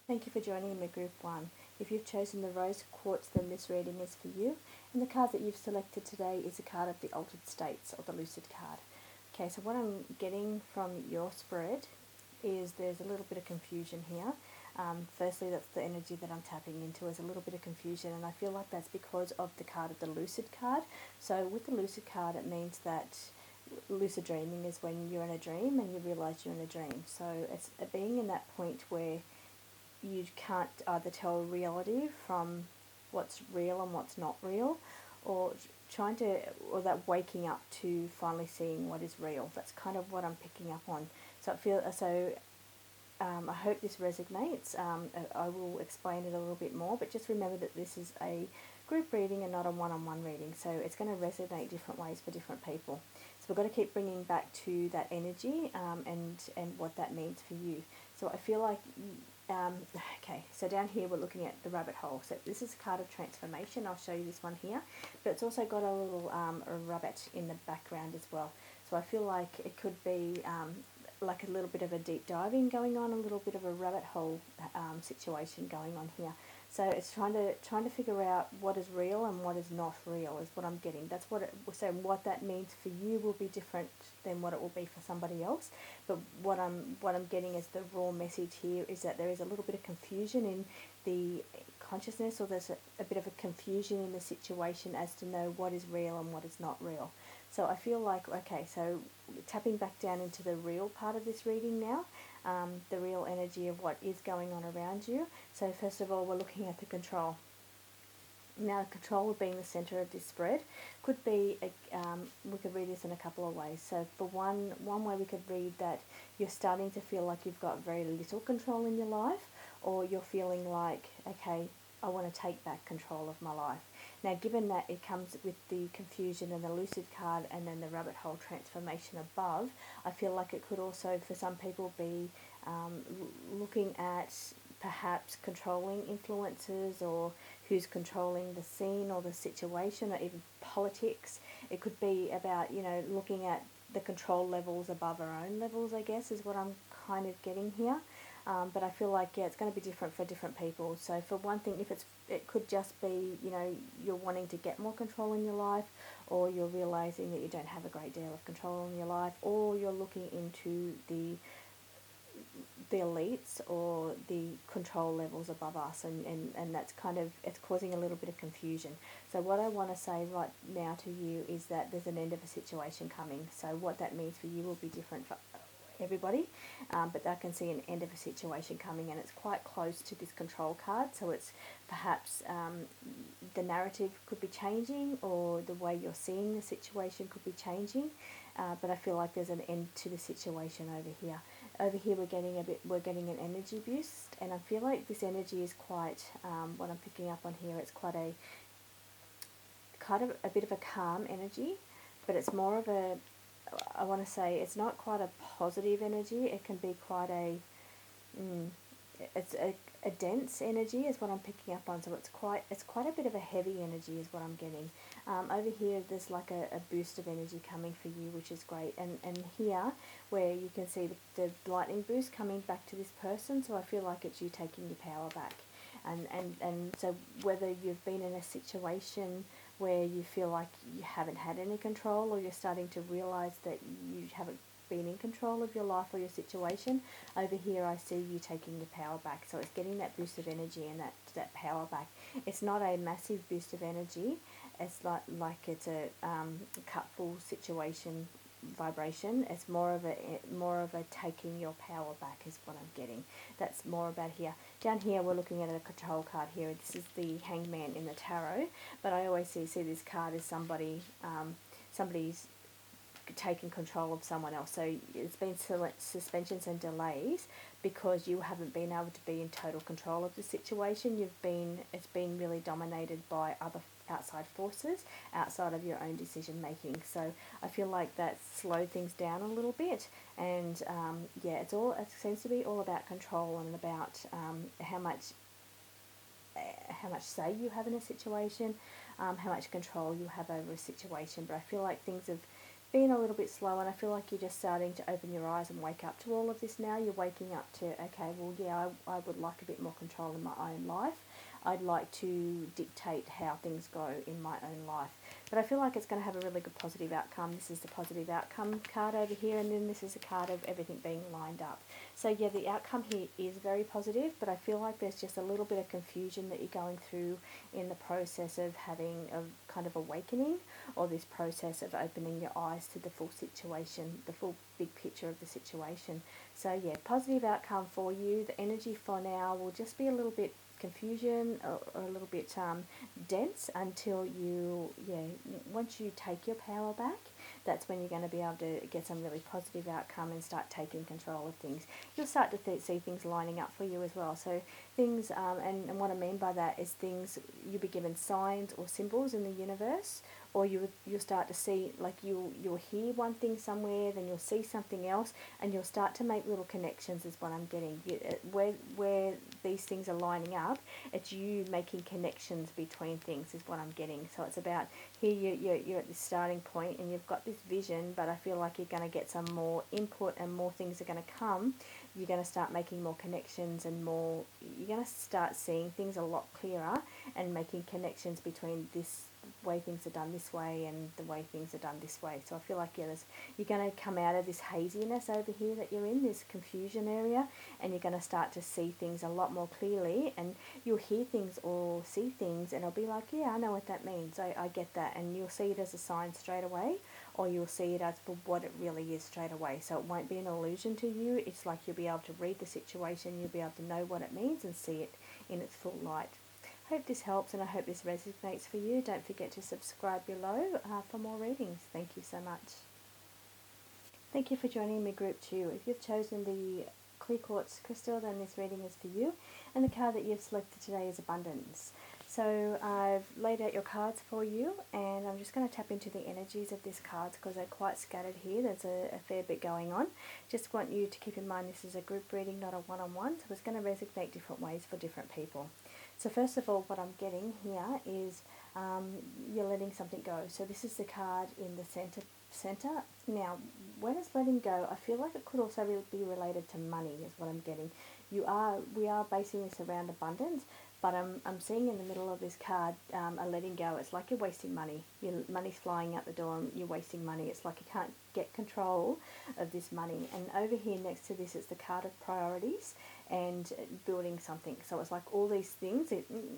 Thank you for joining me, Group 1. If you've chosen the Rose Quartz, then this reading is for you. And the card that you've selected today is a card of the Altered States, or the Lucid card. Okay, so what I'm getting from your spread is there's a little bit of confusion here. Firstly, that's the energy that I'm tapping into, is a little bit of confusion, and I feel like that's because of the card of the Lucid card. So with the Lucid card, it means that lucid dreaming is when you're in a dream and you realize you're in a dream. So it's being in that point where you can't either tell reality from what's real and what's not real, or or that waking up to finally seeing what is real. That's kind of what I'm picking up on. So I hope this resonates. I will explain it a little bit more, but just remember that this is a group reading and not a one-on-one reading, so it's going to resonate different ways for different people. So we've got to keep bringing back to that energy, and what that means for you. So I feel like, okay, so down here we're looking at the rabbit hole. So this is a card of transformation. I'll show you this one here, but it's also got a little a rabbit in the background as well. So I feel like it could be like a little bit of a deep diving going on, a little bit of a rabbit hole situation going on here. So it's trying to figure out what is real and what is not real is what I'm getting. That's what so what that means for you will be different than what it will be for somebody else. But what I'm getting as the raw message here is that there is a little bit of confusion in the consciousness, or there's a bit of a confusion in the situation as to know what is real and what is not real. So I feel like, okay, so tapping back down into the real part of this reading now, the real energy of what is going on around you. So first of all, we're looking at the control. Now, control being the center of this spread could be, we could read this in a couple of ways. So for one way we could read that you're starting to feel like you've got very little control in your life, or you're feeling like, okay, I want to take back control of my life. Now, given that it comes with the confusion and the lucid card and then the rabbit hole transformation above, I feel like it could also, for some people, be looking at perhaps controlling influences, or who's controlling the scene or the situation, or even politics. It could be about, looking at the control levels above our own levels, I guess, is what I'm kind of getting here. But I feel like, yeah, it's going to be different for different people. So for one thing, it could just be, you're wanting to get more control in your life, or you're realizing that you don't have a great deal of control in your life, or you're looking into the elites or the control levels above us, and that's kind of, it's causing a little bit of confusion. So what I want to say right now to you is that there's an end of a situation coming. So what that means for you will be different for everybody, but I can see an end of a situation coming, and it's quite close to this control card. So it's perhaps the narrative could be changing, or the way you're seeing the situation could be changing, but I feel like there's an end to the situation over here. Over here we're getting an energy boost, and I feel like this energy is quite, what I'm picking up on here, it's quite a kind of a bit of a calm energy, but it's more of a, I want to say, it's not quite a positive energy. It can be quite it's a dense energy is what I'm picking up on. So it's quite a bit of a heavy energy is what I'm getting. Over here there's like a boost of energy coming for you, which is great. And here where you can see the lightning boost coming back to this person, so I feel like it's you taking your power back. And so whether you've been in a situation where you feel like you haven't had any control, or you're starting to realize that you haven't been in control of your life or your situation, over here I see you taking your power back. So it's getting that boost of energy and that power back. It's not a massive boost of energy. It's like it's a cupful situation vibration. It's more of a taking your power back is what I'm getting. That's more about here. Down here we're looking at a control card here. This is the Hangman in the tarot, but I always see this card as somebody's taken control of someone else. So it's been suspensions and delays because you haven't been able to be in total control of the situation. It's been really dominated by other outside forces outside of your own decision making. So I feel like that slowed things down a little bit, and it seems to be all about control, and about how much say you have in a situation, how much control you have over a situation. But I feel like things have being a little bit slow, and I feel like you're just starting to open your eyes and wake up to all of this now. You're waking up to, okay, well, yeah, I would like a bit more control in my own life. I'd like to dictate how things go in my own life. But I feel like it's going to have a really good positive outcome. This is the positive outcome card over here, and then this is a card of everything being lined up. So yeah, the outcome here is very positive, but I feel like there's just a little bit of confusion that you're going through in the process of having a kind of awakening, or this process of opening your eyes to the full situation, the full big picture of the situation. So yeah, positive outcome for you. The energy for now will just be a little bit confusion, or a little bit dense, until you, yeah, once you take your power back, that's when you're going to be able to get some really positive outcome and start taking control of things. You'll start to see things lining up for you as well. So things, and what I mean by that is things, you'll be given signs or symbols in the universe, or you'll start to see, like you'll hear one thing somewhere, then you'll see something else, and you'll start to make little connections is what I'm getting. Where these things are lining up, it's you making connections between things is what I'm getting. So it's about here you're at this starting point and you've got this vision, but I feel like you're going to get some more input and more things are going to come. You're going to start making more connections and more, you're going to start seeing things a lot clearer and making connections between this way things are done this way and the way things are done this way. So I feel like, yeah, you're going to come out of this haziness over here that you're in, this confusion area, and you're going to start to see things a lot more clearly, and you'll hear things or see things and it'll be like, yeah, I know what that means, I get that, and you'll see it as a sign straight away, or you'll see it as for what it really is straight away. So it won't be an illusion to you. It's like you'll be able to read the situation, you'll be able to know what it means and see it in its full light. Hope this helps, and I hope this resonates for you. Don't forget to subscribe below for more readings. Thank you so much. Thank you for joining me, Group 2. If you've chosen the clear quartz crystal, then this reading is for you. And the card that you've selected today is Abundance. So I've laid out your cards for you, and I'm just going to tap into the energies of these cards because they're quite scattered here. There's a fair bit going on. Just want you to keep in mind this is a group reading, not a one-on-one, so it's going to resonate different ways for different people. So first of all, what I'm getting here is you're letting something go. So this is the card in the center. Now, when it's letting go, I feel like it could also be related to money, is what I'm getting. We are basing this around abundance, but I'm seeing in the middle of this card a letting go. It's like you're wasting money. Your money's flying out the door and you're wasting money. It's like you can't get control of this money. And over here next to this, it's the card of priorities and building something. So it's like all these things,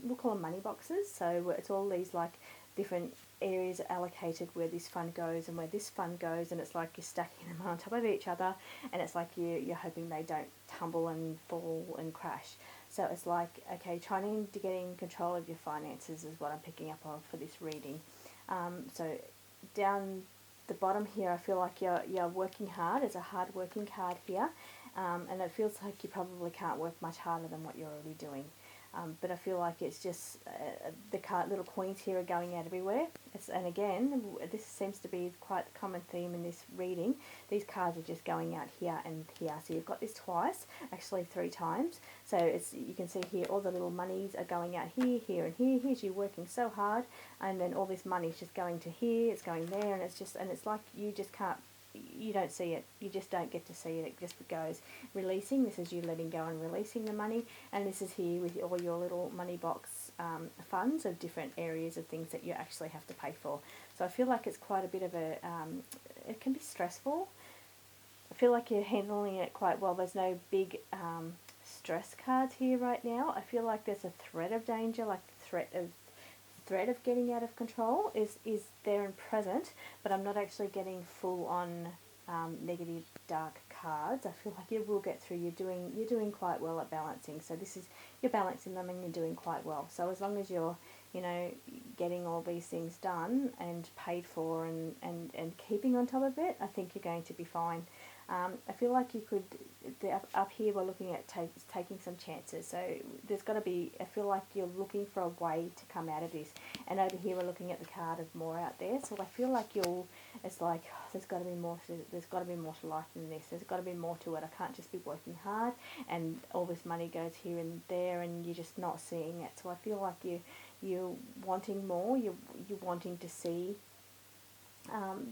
we'll call them money boxes. So it's all these like different areas allocated where this fund goes and where this fund goes, and it's like you're stacking them on top of each other, and it's like you're hoping they don't tumble and fall and crash. So it's like, okay, trying to get in control of your finances is what I'm picking up on for this reading. So down the bottom here, I feel like you're working hard. It's a hard working card here, and it feels like you probably can't work much harder than what you're already doing. But I feel like it's just the little coins here are going out everywhere. And again, this seems to be quite a common theme in this reading. These cards are just going out here and here. So you've got this twice, actually 3 times. So you can see here all the little monies are going out here, here, and here. Here's you working so hard, and then all this money is just going to here, it's going there, and it's like you just can't. You don't see it. You just don't get to see it. It just goes releasing. This is you letting go and releasing the money, and this is here with all your little money box funds of different areas of things that you actually have to pay for. So I feel like it's quite a bit of a. It can be stressful. I feel like you're handling it quite well. There's no big stress cards here right now. I feel like there's a threat of danger, like the threat of getting out of control is there and present, but I'm not actually getting full on negative dark cards. I feel like you will get through. You're doing quite well at balancing. So this is, you're balancing them and you're doing quite well. So as long as you're getting all these things done and paid for and keeping on top of it, I think you're going to be fine. I feel like you could, up here we're looking at taking some chances. So there's got to be, I feel like you're looking for a way to come out of this. And over here we're looking at the card of more out there. So I feel like it's like, oh, there's got to be more to life than this. There's got to be more to it. I can't just be working hard and all this money goes here and there and you're just not seeing it. So I feel like you're wanting more. You're wanting to see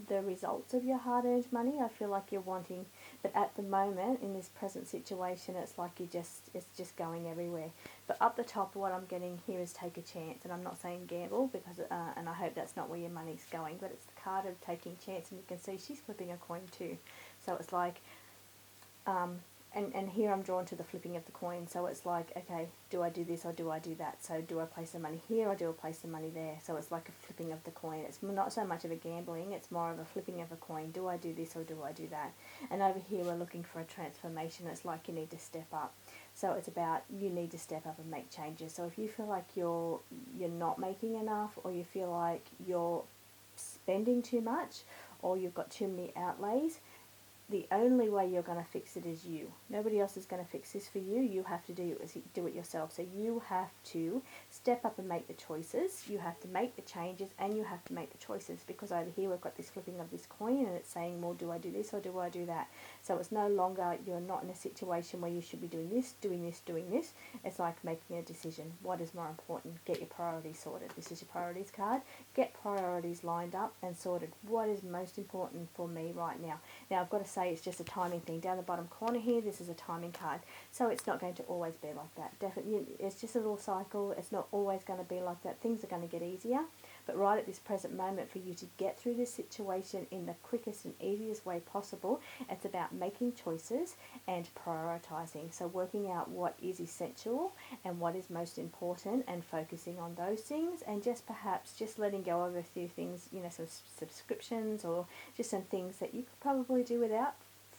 the results of your hard-earned money. I feel like you're wanting, but at the moment in this present situation, it's like it's just going everywhere. But up the top, what I'm getting here is take a chance, and I'm not saying gamble because, and I hope that's not where your money's going. But it's the card of taking chance, and you can see she's flipping a coin too. So it's like, um, and here I'm drawn to the flipping of the coin. So it's like, okay, do I do this or do I do that? So do I place the money here or do I place the money there? So it's like a flipping of the coin. It's not so much of a gambling, it's more of a flipping of a coin. Do I do this or do I do that? And over here we're looking for a transformation. It's like you need to step up. So it's about you need to step up and make changes. So if you feel like you're not making enough, or you feel like you're spending too much, or you've got too many outlays, the only way you're going to fix it is you. Nobody else is going to fix this for you. You have to do it yourself. So you have to step up and make the choices. You have to make the changes, and you have to make the choices, because over here we've got this flipping of this coin, and it's saying, well, do I do this or do I do that? So it's no longer, you're not in a situation where you should be doing this, doing this, doing this. It's like making a decision. What is more important? Get your priorities sorted. This is your priorities card. Get priorities lined up and sorted. What is most important for me right now? Now I've got to say, it's just a timing thing. Down the bottom corner here, this is a timing card. So it's not going to always be like that. Definitely, it's just a little cycle. It's not always going to be like that. Things are going to get easier. But right at this present moment, for you to get through this situation in the quickest and easiest way possible, it's about making choices and prioritising. So working out what is essential and what is most important, and focusing on those things, and just perhaps just letting go of a few things, some subscriptions, or just some things that you could probably do without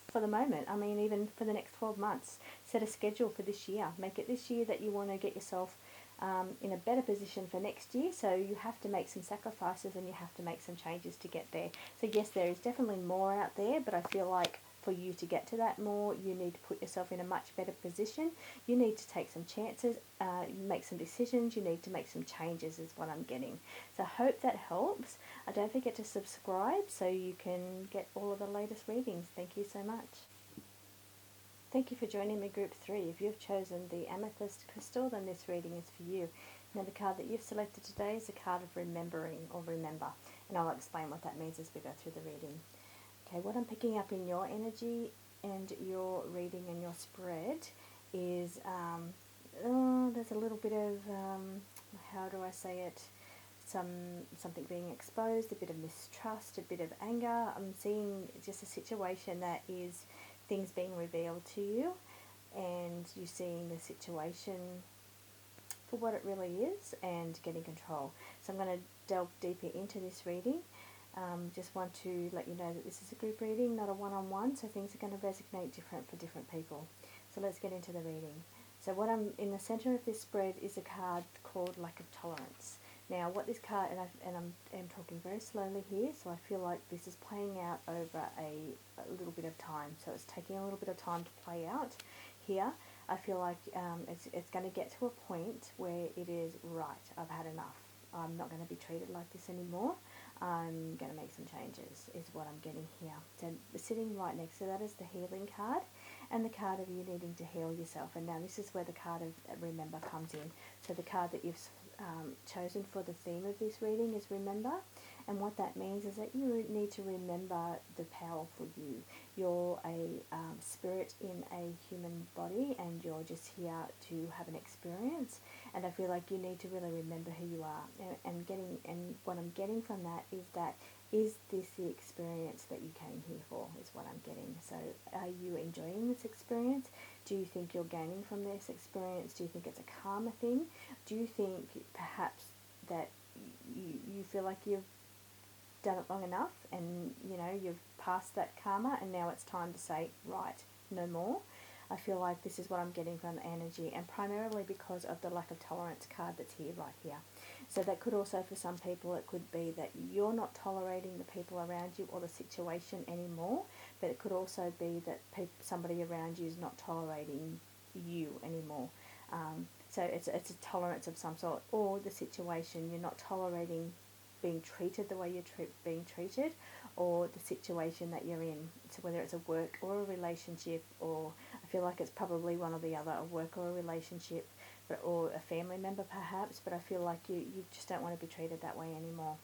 for the moment. I mean, even for the next 12 months. Set a schedule for this year. Make it this year that you want to get yourself in a better position for next year. So you have to make some sacrifices, and you have to make some changes to get there. So yes, there is definitely more out there, but I feel like for you to get to that more, you need to put yourself in a much better position. You need to take some chances, make some decisions. You need to make some changes, is what I'm getting. So I hope that helps. Don't forget to subscribe so you can get all of the latest readings. Thank you so much. Thank you for joining me, Group 3. If you've chosen the Amethyst Crystal, then this reading is for you. Now, the card that you've selected today is the card of remembering, or remember, and I'll explain what that means as we go through the reading. Okay, what I'm picking up in your energy and your reading and your spread is there's a little bit of, how do I say it, something being exposed, a bit of mistrust, a bit of anger. I'm seeing just a situation that is things being revealed to you, and you seeing the situation for what it really is and getting control. So I'm going to delve deeper into this reading. Just want to let you know that this is a group reading, not a one-on-one, so things are going to resonate different for different people. So let's get into the reading. So what I'm in the center of this spread is a card called Lack of Tolerance. Now, what this card, and I'm talking very slowly here, so I feel like this is playing out over a little bit of time. So it's taking a little bit of time to play out here. I feel like it's going to get to a point where it is right. I've had enough. I'm not going to be treated like this anymore. I'm going to make some changes, is what I'm getting here. So sitting right next to that is the healing card, and the card of you needing to heal yourself. And now this is where the card of remember comes in. So the card that you've chosen for the theme of this reading is remember. And what that means is that you need to remember the powerful you. You're a spirit in a human body, and you're just here to have an experience. And I feel like you need to really remember who you are. And what I'm getting from that is this the experience that you came here for, is what I'm getting. So are you enjoying this experience? Do you think you're gaining from this experience? Do you think it's a karma thing? Do you think perhaps that you feel like you've done it long enough, and you've passed that karma, and now it's time to say, right, no more? I feel like this is what I'm getting from the energy, and primarily because of the lack of tolerance card that's here, right here. So that could also, for some people, it could be that you're not tolerating the people around you or the situation anymore, but it could also be that somebody around you is not tolerating you anymore. So it's a tolerance of some sort, or the situation, you're not tolerating being treated the way you're being treated, or the situation that you're in. So whether it's a work or a relationship, or I feel like it's probably one or the other, a work or a relationship, or a family member perhaps, but I feel like you just don't want to be treated that way anymore.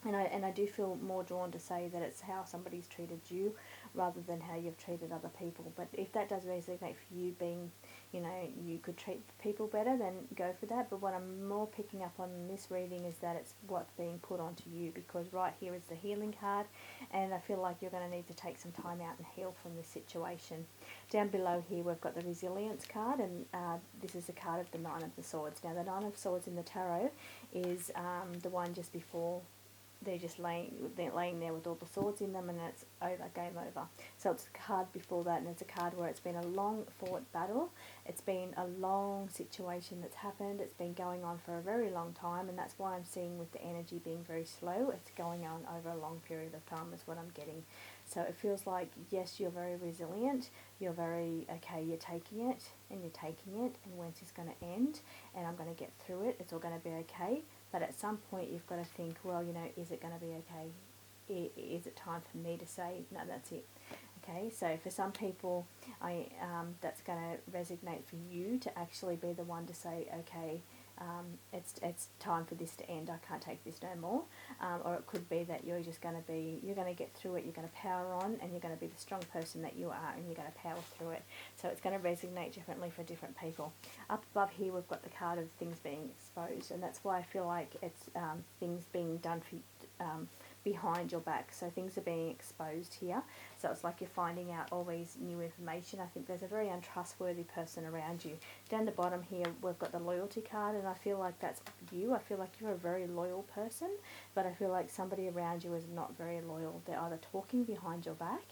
And I do feel more drawn to say that it's how somebody's treated you rather than how you've treated other people. But if that does resonate for you, being, you could treat people better, then go for that. But what I'm more picking up on in this reading is that it's what's being put onto you, because right here is the healing card, and I feel like you're going to need to take some time out and heal from this situation. Down below here we've got the resilience card, and this is the card of the Nine of the Swords. Now the Nine of Swords in the tarot is the one just before they're laying there with all the swords in them, and it's over, game over. So it's a card before that, and it's a card where it's been a long fought battle. It's been a long situation that's happened. It's been going on for a very long time, and that's why I'm seeing with the energy being very slow, it's going on over a long period of time is what I'm getting. So it feels like, yes, you're very resilient, you're very, okay, you're taking it, and when's this going to end, and I'm going to get through it, it's all going to be okay. But at some point you've got to think, well, is it going to be okay? Is it time for me to say, no, that's it? Okay, so for some people, that's going to resonate for you to actually be the one to say, okay, it's time for this to end. I can't take this no more. Or it could be that you're going to get through it. You're going to power on, and you're going to be the strong person that you are, and you're going to power through it. So it's going to resonate differently for different people. Up above here, we've got the card of things being exposed, and that's why I feel like it's things being done for behind your back. So things are being exposed here. So it's like you're finding out always new information. I think there's a very untrustworthy person around you. Down the bottom here, we've got the loyalty card, and I feel like that's you. I feel like you're a very loyal person, but I feel like somebody around you is not very loyal. They're either talking behind your back,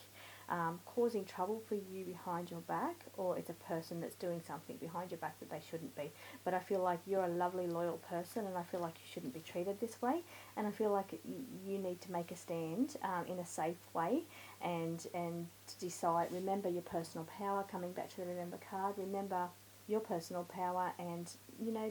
causing trouble for you behind your back, or it's a person that's doing something behind your back that they shouldn't be. But I feel like you're a lovely, loyal person, and I feel like you shouldn't be treated this way. And I feel like you need to make a stand in a safe way, and to decide. Remember your personal power. Coming back to the Remember card, remember your personal power, and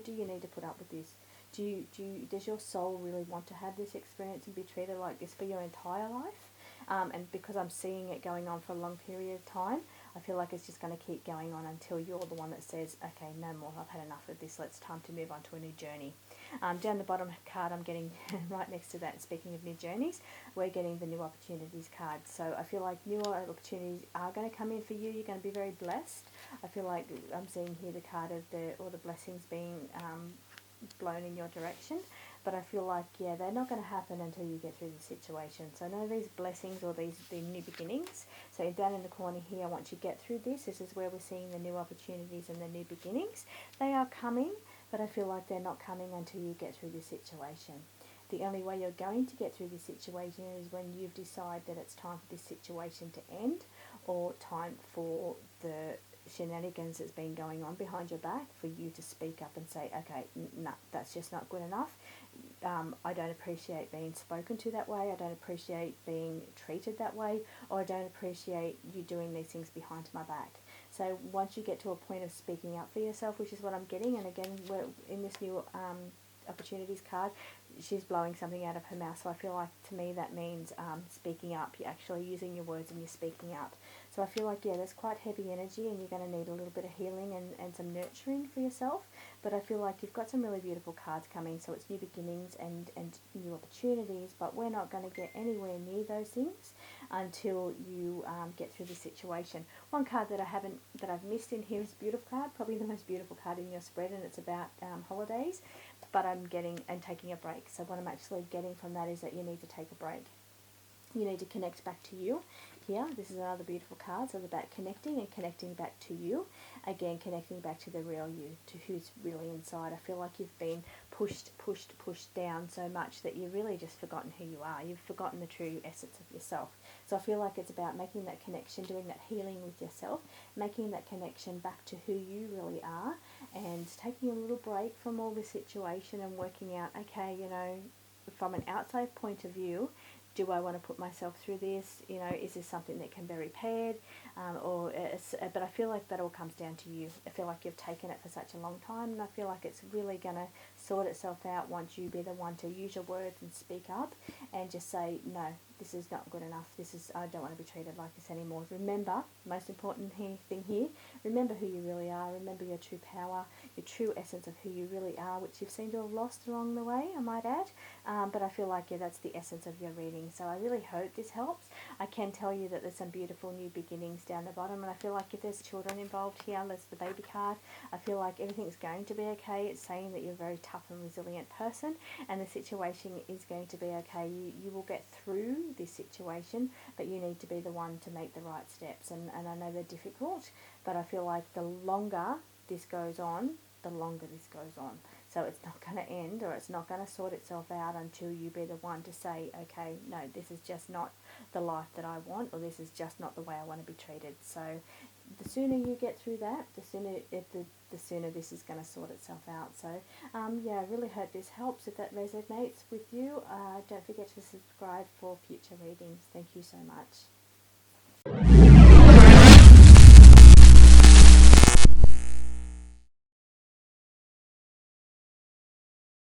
do you need to put up with this? Does your soul really want to have this experience and be treated like this for your entire life? And because I'm seeing it going on for a long period of time, I feel like it's just going to keep going on until you're the one that says, okay, no more, I've had enough of this, it's time to move on to a new journey. Down the bottom card, I'm getting right next to that, speaking of new journeys, we're getting the new opportunities card. So I feel like new opportunities are going to come in for you. You're going to be very blessed. I feel like I'm seeing here the card of all the blessings being blown in your direction. But I feel like, they're not going to happen until you get through the situation. So none of these blessings or the new beginnings. So down in the corner here, once you get through this is where we're seeing the new opportunities and the new beginnings. They are coming, but I feel like they're not coming until you get through this situation. The only way you're going to get through this situation is when you've decided that it's time for this situation to end, or time for the shenanigans that's been going on behind your back for you to speak up and say, okay, no, that's just not good enough. I don't appreciate being spoken to that way. I don't appreciate being treated that way, or I don't appreciate you doing these things behind my back. So once you get to a point of speaking up for yourself, which is what I'm getting, and again, we're in this new opportunities card, she's blowing something out of her mouth. So I feel like, to me, that means speaking up. You're actually using your words and you're speaking up. So I feel like, there's quite heavy energy, and you're going to need a little bit of healing and some nurturing for yourself. But I feel like you've got some really beautiful cards coming. So it's new beginnings and new opportunities, but we're not going to get anywhere near those things until you get through the situation. One card that I've missed in here is a beautiful card, probably the most beautiful card in your spread, and it's about holidays. But I'm getting and taking a break. So what I'm actually getting from that is that you need to take a break. You need to connect back to you. Here, this is another beautiful card. So it's about connecting and connecting back to you. Again, connecting back to the real you, to who's really inside. I feel like you've been pushed down so much that you've really just forgotten who you are. You've forgotten the true essence of yourself. So I feel like it's about making that connection, doing that healing with yourself, making that connection back to who you really are, and taking a little break from all this situation and working out, okay, from an outside point of view, do I want to put myself through this? Is this something that can be repaired? But I feel like that all comes down to you. I feel like you've taken it for such a long time, and I feel like it's really going to sort itself out once you be the one to use your words and speak up and just say, no, this is not good enough. I don't want to be treated like this anymore. Remember, most important thing here, remember who you really are. Remember your true power, your true essence of who you really are, which you've seemed to have lost along the way, I might add. But I feel like, yeah, that's the essence of your reading. So I really hope this helps. I can tell you that there's some beautiful new beginnings down the bottom, and I feel like if there's children involved here, there's the baby card, I feel like everything's going to be okay. It's saying that you're a very tough and resilient person, and the situation is going to be okay. You will get through this situation, but you need to be the one to make the right steps, and I know they're difficult, but I feel like the longer this goes on, the longer this goes on. So it's not going to end, or it's not going to sort itself out until you be the one to say, okay, no, this is just not the life that I want, or this is just not the way I want to be treated. So the sooner you get through that, the sooner this is going to sort itself out. So yeah, I really hope this helps. If that resonates with you, don't forget to subscribe for future readings. Thank you so much.